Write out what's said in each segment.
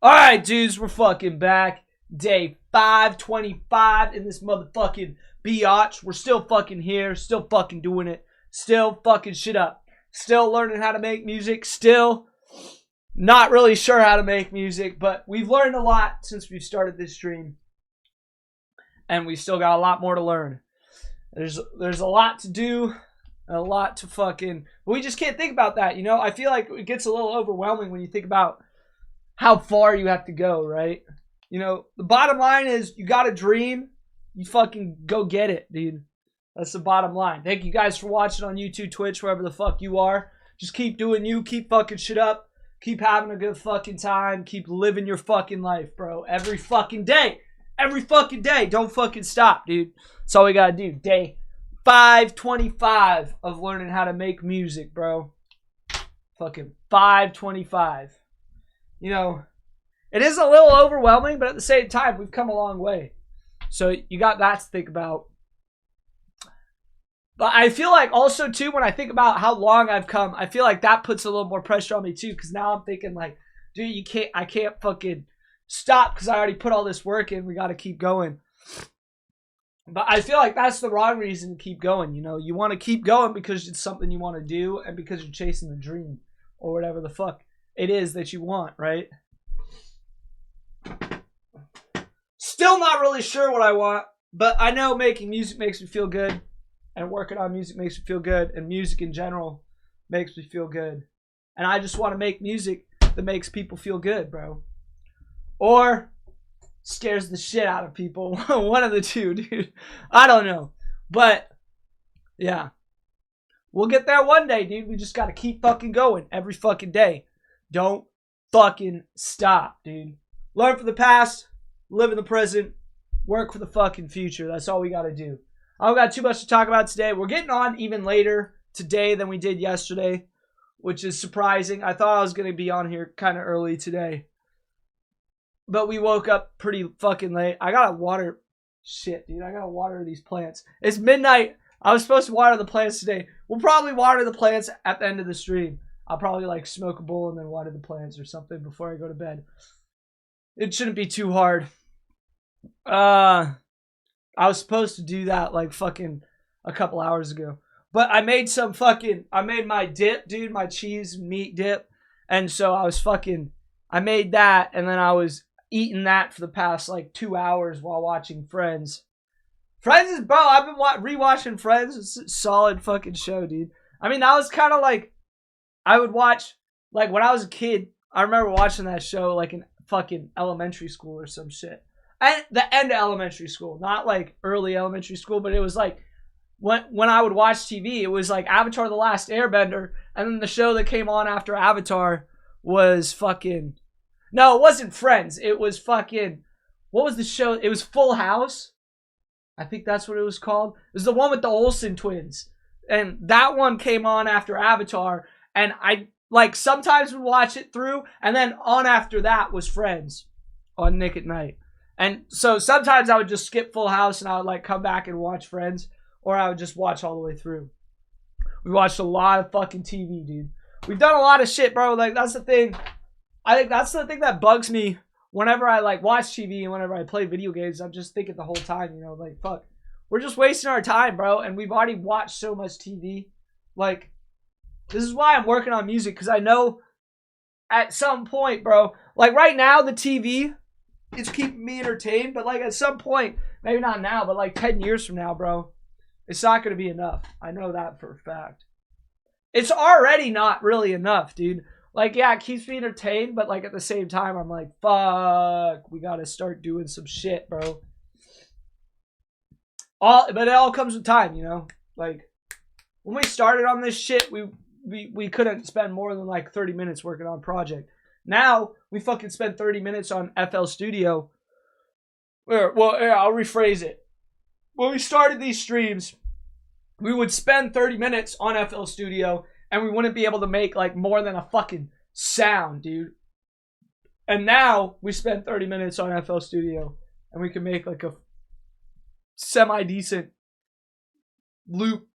All right, dudes, we're fucking back. Day 525 in this motherfucking biatch. We're still fucking here, still fucking doing it, still fucking shit up, still learning how to make music, still not really sure how to make music, but we've learned a lot since we've started this stream, and we still got a lot more to learn. There's a lot to do, a lot to fucking. But we just can't think about that, you know. I feel like it gets a little overwhelming when you think about how far you have to go, right? You know, the bottom line is you got a dream, you fucking go get it, dude. That's the bottom line. Thank you guys for watching on YouTube, Twitch, wherever the fuck you are. Just keep doing you, keep fucking shit up, keep having a good fucking time, keep living your fucking life, bro. Every fucking day. Every fucking day. Don't fucking stop, dude. That's all we gotta do. Day 525 of learning how to make music, bro. Fucking 525. You know, it is a little overwhelming, but at the same time, we've come a long way. So you got that to think about. But I feel like also, too, when I think about how long I've come, I feel like that puts a little more pressure on me, too. Because now I'm thinking, like, dude, I can't fucking stop because I already put all this work in. We got to keep going. But I feel like that's the wrong reason to keep going, you know. You want to keep going because it's something you want to do and because you're chasing the dream or whatever the fuck it is that you want, right? Still not really sure what I want, but I know making music makes me feel good, and working on music makes me feel good, and music in general makes me feel good. And I just want to make music that makes people feel good, bro. Or scares the shit out of people. One of the two, dude. I don't know. But, yeah. We'll get there one day, dude. We just gotta keep fucking going every fucking day. Don't fucking stop, dude. Learn from the past, live in the present, work for the fucking future. That's all we gotta do. I don't got too much to talk about today. We're getting on even later today than we did yesterday, which is surprising. I thought I was gonna be on here kind of early today, but we woke up pretty fucking late. I gotta water shit, dude. I gotta water these plants. It's midnight. I was supposed to water the plants today. We'll probably water the plants at the end of the stream. I'll probably like smoke a bowl and then water the plants or something before I go to bed. It shouldn't be too hard. I was supposed to do that like fucking a couple hours ago. But I made my dip, dude, my cheese meat dip. And so I made that, and then I was eating that for the past like 2 hours while watching Friends. Friends is, bro, I've been rewatching Friends. It's a solid fucking show, dude. I mean, that was kind of like, I would watch, like when I was a kid, I remember watching that show like in fucking elementary school or some shit. And the end of elementary school, not like early elementary school, but it was like when I would watch TV, it was like Avatar: The Last Airbender, and then the show that came on after Avatar was fucking, no, it wasn't Friends. It was fucking, what was the show? It was Full House. I think that's what it was called. It was the one with the Olsen twins. And that one came on after Avatar. And I like sometimes would watch it through. And then on after that was Friends on Nick at Night. And so sometimes I would just skip Full House and I would like come back and watch Friends. Or I would just watch all the way through. We watched a lot of fucking TV, dude. We've done a lot of shit, bro. Like that's the thing. I think that's the thing that bugs me. Whenever I like watch TV and whenever I play video games, I'm just thinking the whole time, you know, like, fuck, we're just wasting our time, bro. And we've already watched so much TV. Like, this is why I'm working on music, because I know at some point, bro, like right now, the TV is keeping me entertained. But like at some point, maybe not now, but like 10 years from now, bro, it's not going to be enough. I know that for a fact. It's already not really enough, dude. Like, yeah, it keeps me entertained, but, like, at the same time, I'm like, fuck, we gotta start doing some shit, bro. But it all comes with time, you know? Like, when we started on this shit, we couldn't spend more than, like, 30 minutes working on a project. Now, we fucking spend 30 minutes on FL Studio. Well, I'll rephrase it. When we started these streams, we would spend 30 minutes on FL Studio, and we wouldn't be able to make like more than a fucking sound, dude. And now we spend 30 minutes on FL Studio and we can make like a semi-decent loop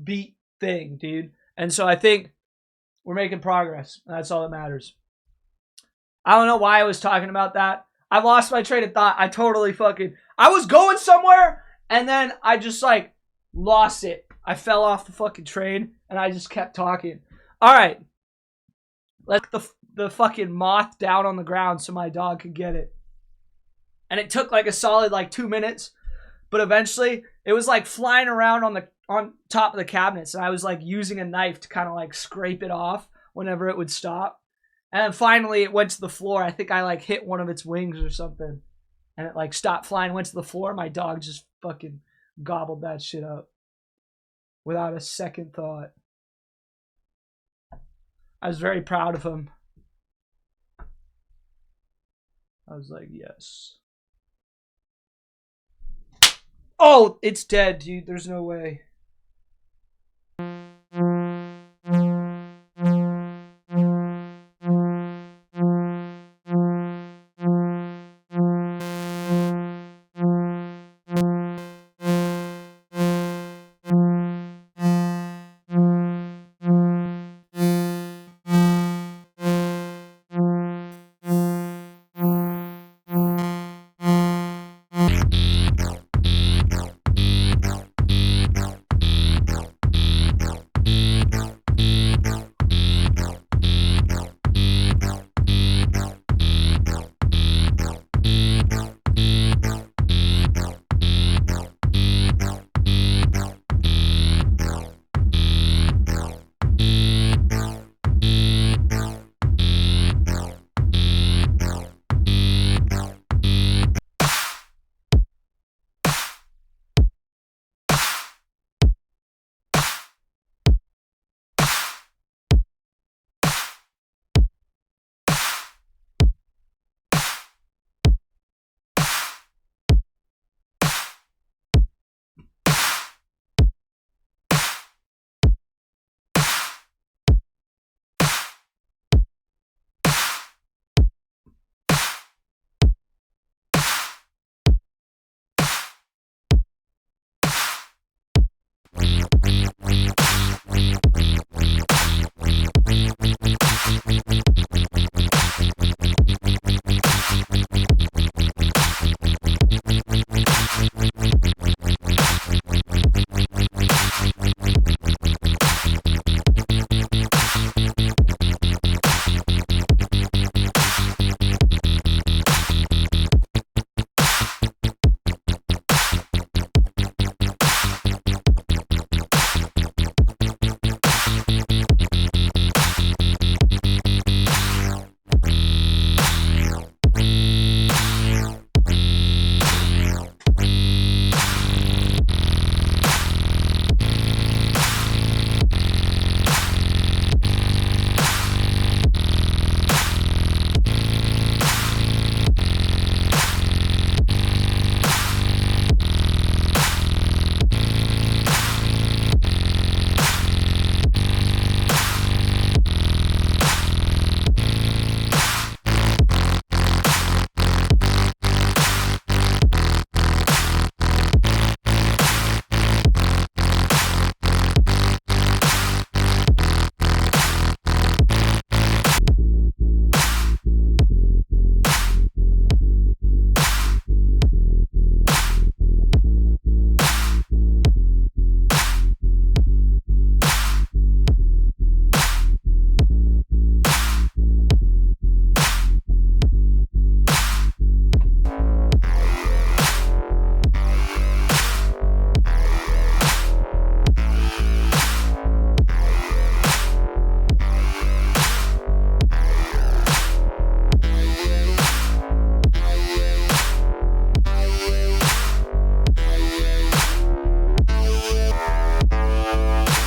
beat thing, dude. And so I think we're making progress. That's all that matters. I don't know why I was talking about that. I lost my train of thought. I was going somewhere and then I just like lost it. I fell off the fucking train and I just kept talking. All right. Let the fucking moth down on the ground so my dog could get it. And it took like a solid like 2 minutes, but eventually it was like flying around on top of the cabinets, and I was like using a knife to kind of like scrape it off whenever it would stop. And then finally it went to the floor. I think I like hit one of its wings or something, and it like stopped flying, went to the floor. My dog just fucking gobbled that shit up without a second thought. I was very proud of him. I was like, yes. Oh, it's dead, dude. There's no way.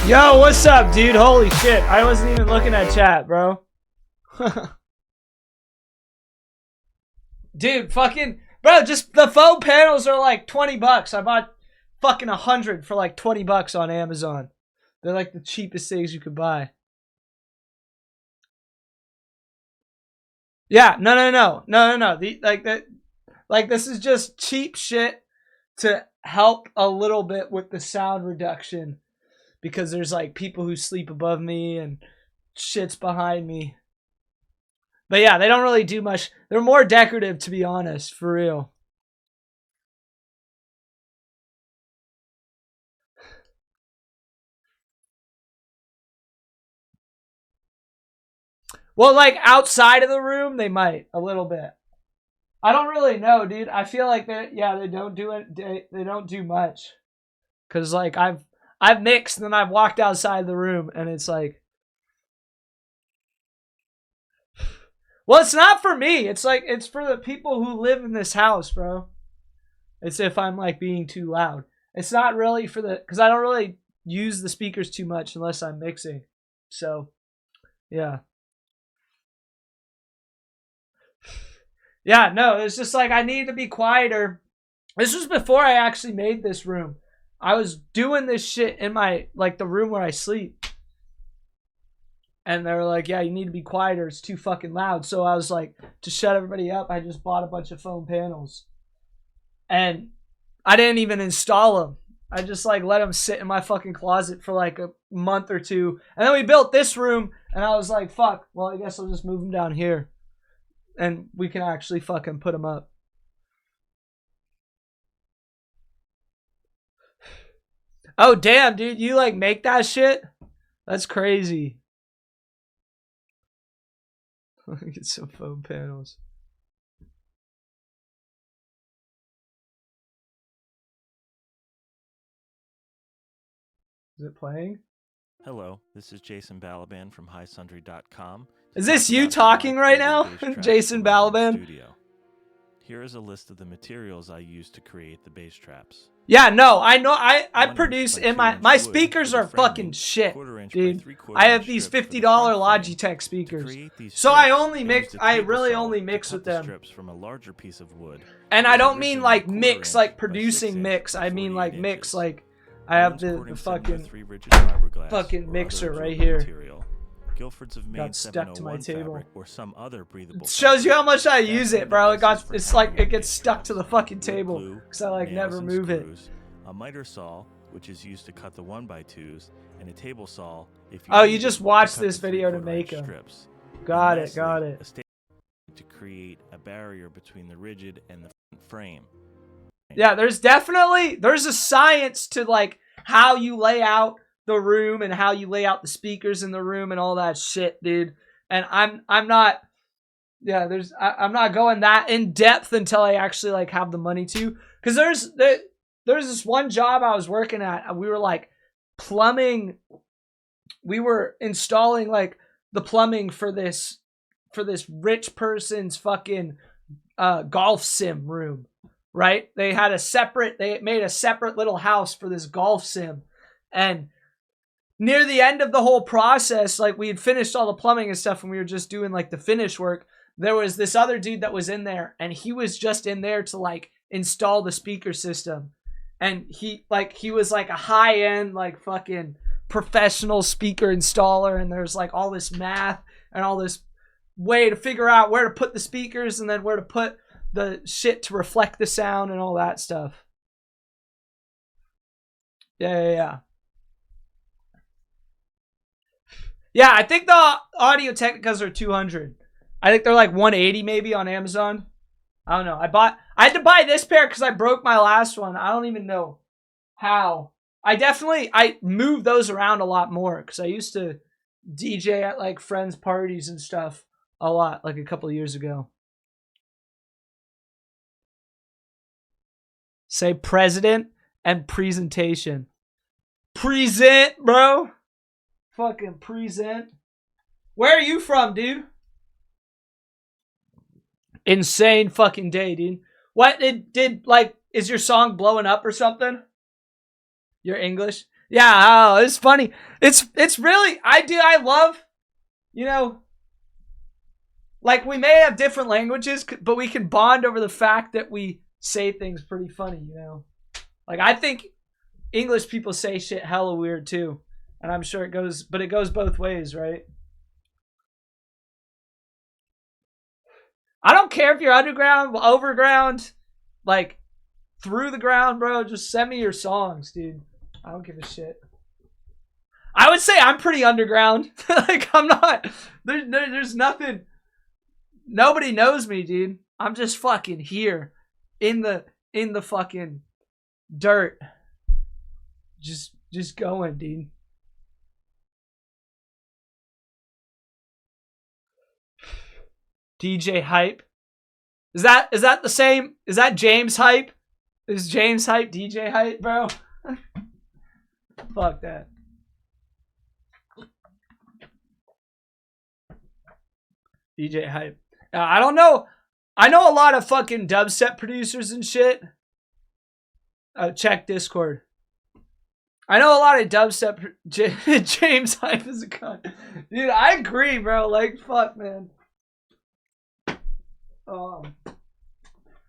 Yo, what's up, dude? Holy shit. I wasn't even looking at chat, bro. Dude, fucking... Bro, just the foam panels are like 20 bucks. I bought fucking 100 for like 20 bucks on Amazon. They're like the cheapest things you could buy. Yeah, no. Like this is just cheap shit to help a little bit with the sound reduction. Because there's like people who sleep above me and shit's behind me. But yeah, they don't really do much. They're more decorative, to be honest, for real. Well, like outside of the room, they might a little bit. I don't really know, dude. I feel like they don't do it. They don't do much. Cause like I've mixed and then I've walked outside the room and it's like, well, it's not for me. It's like it's for the people who live in this house, bro. It's if I'm like being too loud. It's not really for the because I don't really use the speakers too much unless I'm mixing. So, yeah. Yeah, no, it's just like I need to be quieter. This was before I actually made this room. I was doing this shit in my, like, the room where I sleep. And they were like, yeah, you need to be quieter. It's too fucking loud. So I was like, to shut everybody up, I just bought a bunch of foam panels. And I didn't even install them. I just, like, let them sit in my fucking closet for, like, a month or two. And then we built this room, and I was like, fuck, well, I guess I'll just move them down here. And we can actually fucking put them up. Oh, damn, dude. You, like, make that shit? That's crazy. Let me get some foam panels. Is it playing? Hello, this is Jason Balaban from HighSundry.com. Is this you talking right now? Jason Balaban? Here is a list of the materials I used to create the bass traps. Yeah, no, I know. I produce in my speakers are fucking shit, dude. I have these $50 Logitech speakers, so I really only mix with them. From a larger piece of wood. And I don't mean like mix, like producing mix. I mean like mix, like I have the fucking mixer right here. Guilford's of Maine got stuck to my table. Or some other breathable. It shows you how much I use it, bro. It's like it gets stuck to the fucking table because I like never move it. A miter saw, which is used to cut the 1x2s, and a table saw. You just watched this video to make them. Got it. To create a barrier between the rigid and the frame. Yeah, there's a science to like how you lay out the room and how you lay out the speakers in the room and all that shit, dude. And I'm not going that in depth until I actually like have the money to. Cause there's this one job I was working at and we were like plumbing. We were installing like the plumbing for this rich person's fucking golf sim room, right? They made a separate little house for this golf sim. And near the end of the whole process, like we had finished all the plumbing and stuff and we were just doing like the finish work. There was this other dude that was in there and he was just in there to like install the speaker system. And he was like a high-end like fucking professional speaker installer and there's like all this math and all this way to figure out where to put the speakers and then where to put the shit to reflect the sound and all that stuff. Yeah. Yeah, I think the Audio Technicas are 200. I think they're like 180 maybe on Amazon. I don't know. I had to buy this pair because I broke my last one. I don't even know how. I moved those around a lot more because I used to DJ at like friends' parties and stuff a lot, like a couple of years ago. Say president and presentation. Present, bro. Fucking present. Where are you from, dude? Insane fucking day, dude. What did like, is your song blowing up or something? Your English? Yeah, oh, it's funny. It's really, I love, you know, like we may have different languages, but we can bond over the fact that we say things pretty funny, you know? Like I think English people say shit hella weird too. And I'm sure it goes both ways, right? I don't care if you're underground, overground, like through the ground, bro. Just send me your songs, dude. I don't give a shit. I would say I'm pretty underground. Like I'm not. There's nothing. Nobody knows me, dude. I'm just fucking here in the fucking dirt. Just going, dude. DJ Hype. Is that the same? Is that James Hype? Is James Hype DJ Hype, bro? Fuck that. DJ Hype. I don't know. I know a lot of fucking dubstep producers and shit. Check Discord. I know a lot of dubstep. James Hype is a cunt. Dude, I agree, bro. Like, fuck, man.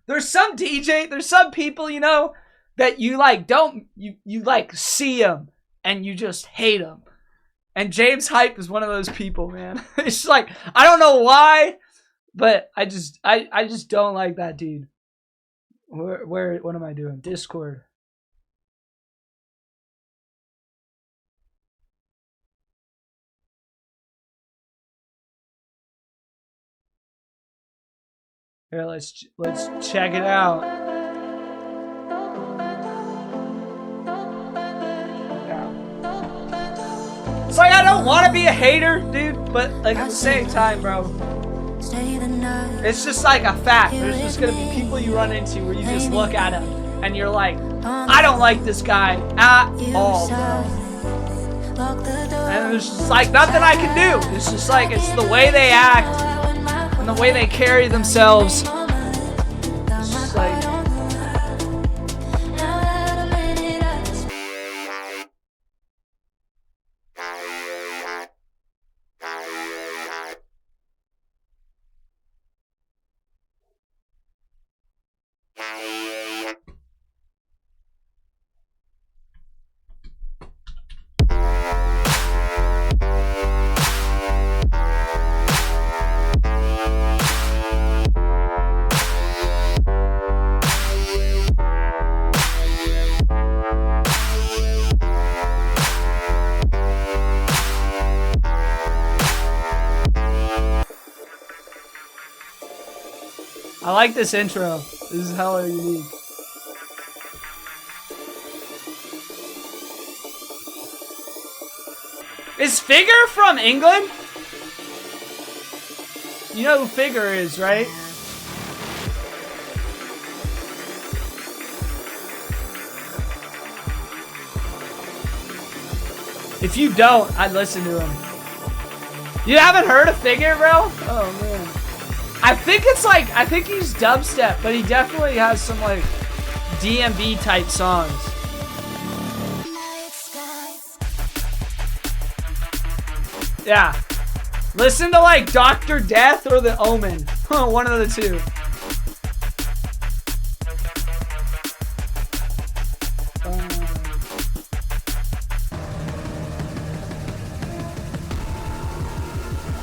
There's some people, you know, that you like you like see them and you just hate them. And James Hype is one of those people, man. It's like, I don't know why, but I just don't like that dude. What am I doing? Discord. Here, let's check it out. Yeah. It's like, I don't want to be a hater, dude, but like at the same time, bro, it's just like a fact. There's just gonna be people you run into where you just look at them and you're like, I don't like this guy at all, bro. And there's just like nothing I can do. It's just like, it's the way they act and the way they carry themselves. It's just like, I like this intro. This is hella unique. Is Figure from England? You know who Figure is, right? If you don't, I'd listen to him. You haven't heard of Figure, bro? Oh, man. I think he's dubstep, but he definitely has some, like, DMV type songs. Yeah. Listen to, like, Dr. Death or The Omen. One of the two.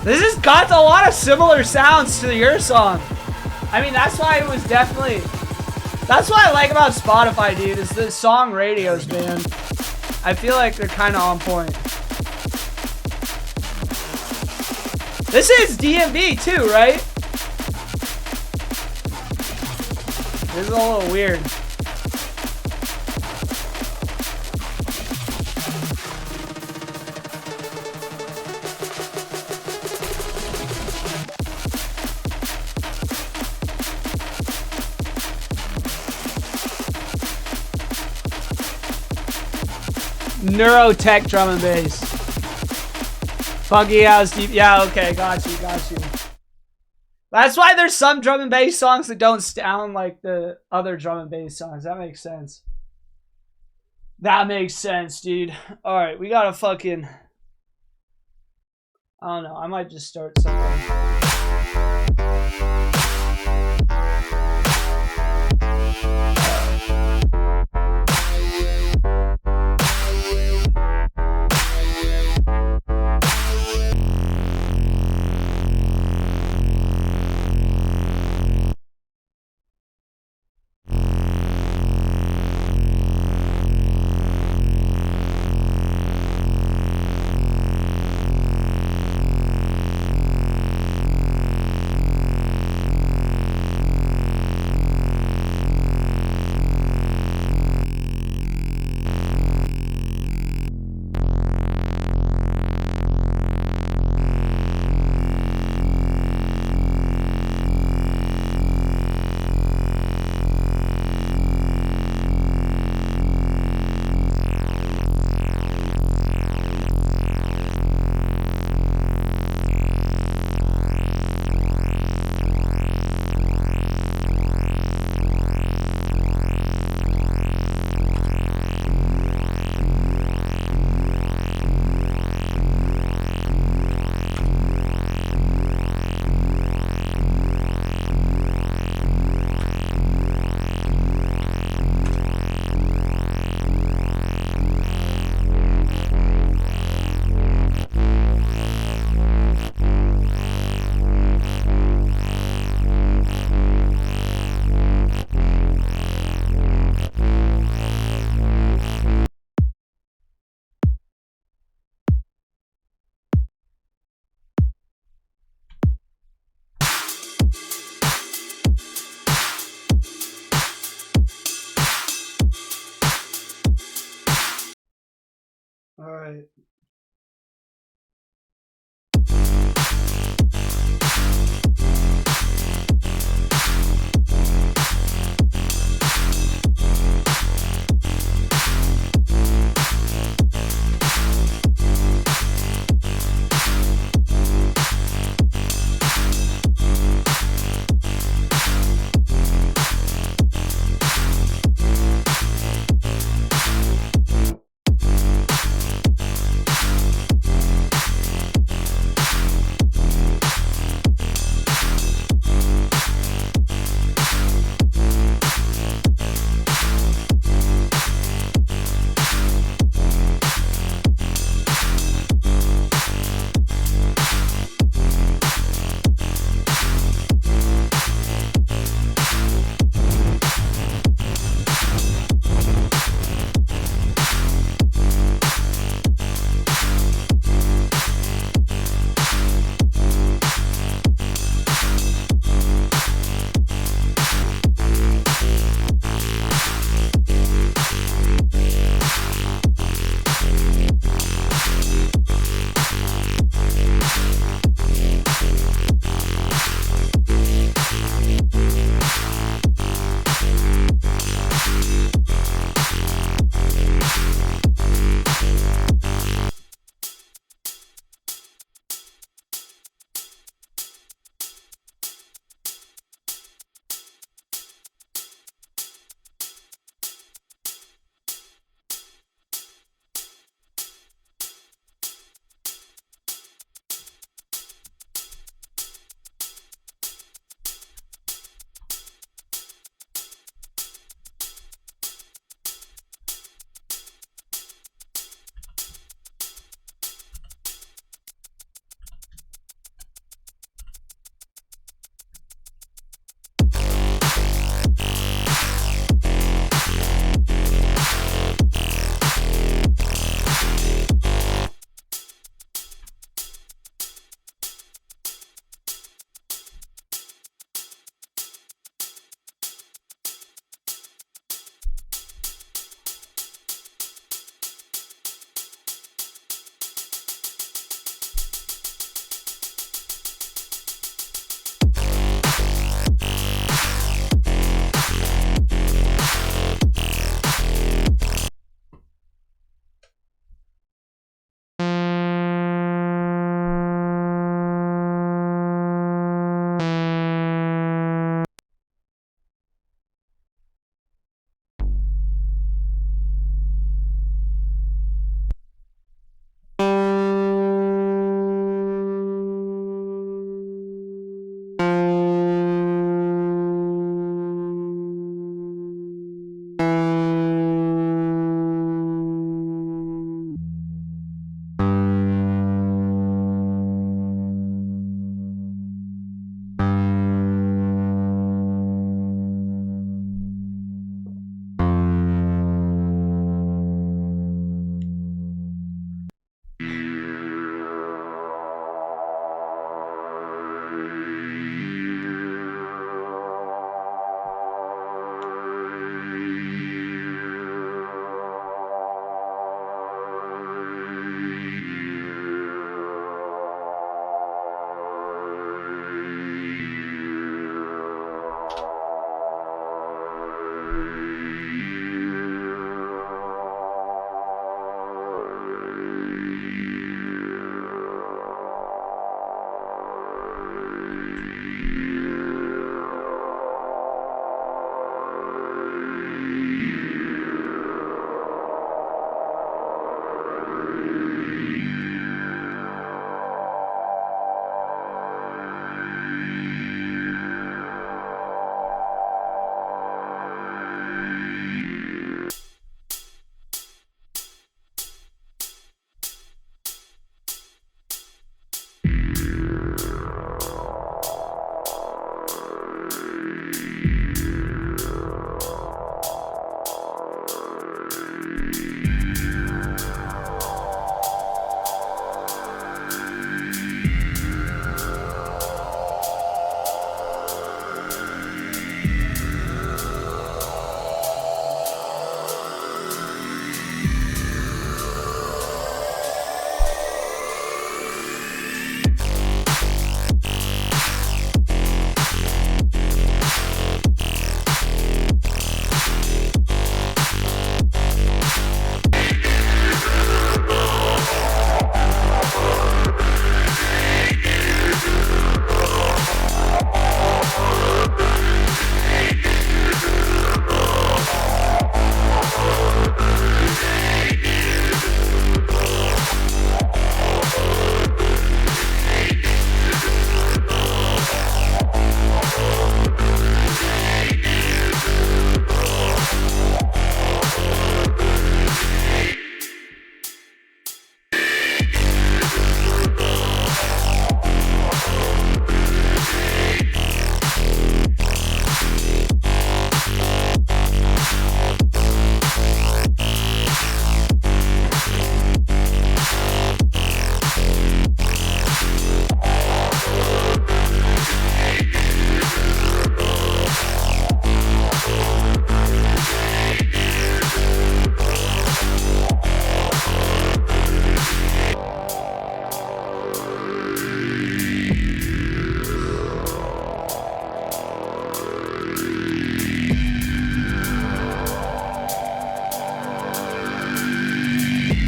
This has got a lot of similar sounds to your song. I mean, that's why it was definitely... That's what I like about Spotify, dude, is the song radios, man. I feel like they're kind of on point. This is DMV too, right? This is a little weird. Neurotech drum and bass. Funky house deep. Yeah, okay, got you. That's why there's some drum and bass songs that don't sound like the other drum and bass songs. That makes sense. That makes sense, dude. Alright, we gotta fucking... I don't know, I might just start something.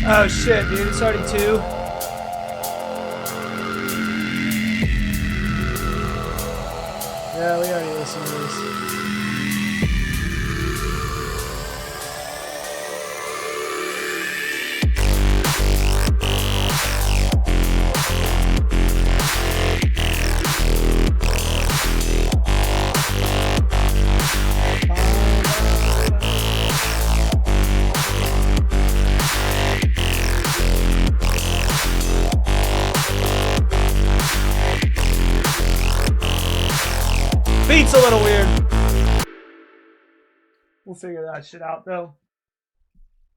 Oh shit, dude, it's already 2. Yeah, we already listened to this. Beat's a little weird. We'll figure that shit out, though.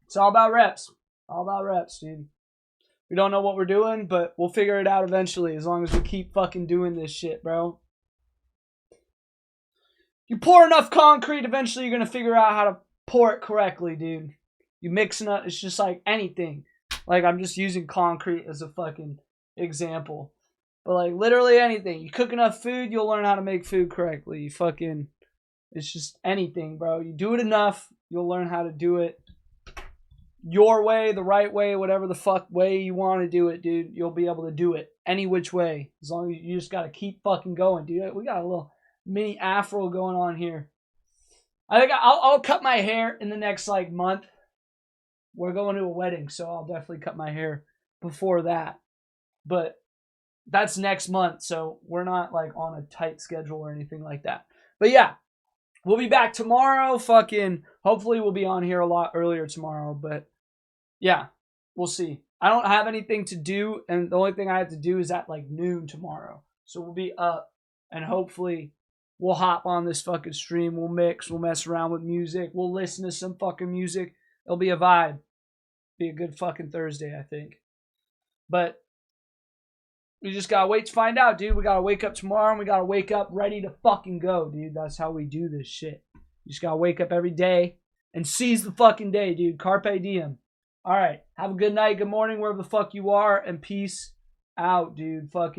It's all about reps. All about reps, dude. We don't know what we're doing, but we'll figure it out eventually as long as we keep fucking doing this shit, bro. You pour enough concrete, eventually you're going to figure out how to pour it correctly, dude. You mix it up. It's just like anything. Like, I'm just using concrete as a fucking example. But, like, literally anything. You cook enough food, you'll learn how to make food correctly. You fucking... It's just anything, bro. You do it enough, you'll learn how to do it your way, the right way, whatever the fuck way you want to do it, dude. You'll be able to do it any which way. As long as you just got to keep fucking going, dude. We got a little mini afro going on here. I think I'll cut my hair in the next, like, month. We're going to a wedding, so I'll definitely cut my hair before that. But... that's next month, so we're not like on a tight schedule or anything like that. But yeah, we'll be back tomorrow. Fucking, hopefully we'll be on here a lot earlier tomorrow. But yeah, we'll see. I don't have anything to do, and the only thing I have to do is at like noon tomorrow. So we'll be up, and hopefully we'll hop on this fucking stream. We'll mix, we'll mess around with music. We'll listen to some fucking music. It'll be a vibe. Be a good fucking Thursday, I think. But we just gotta wait to find out, dude. We gotta wake up tomorrow and we gotta wake up ready to fucking go, dude. That's how we do this shit. You just gotta wake up every day and seize the fucking day, dude. Carpe diem. Alright. Have a good night, good morning, wherever the fuck you are, and peace out, dude. Fucking.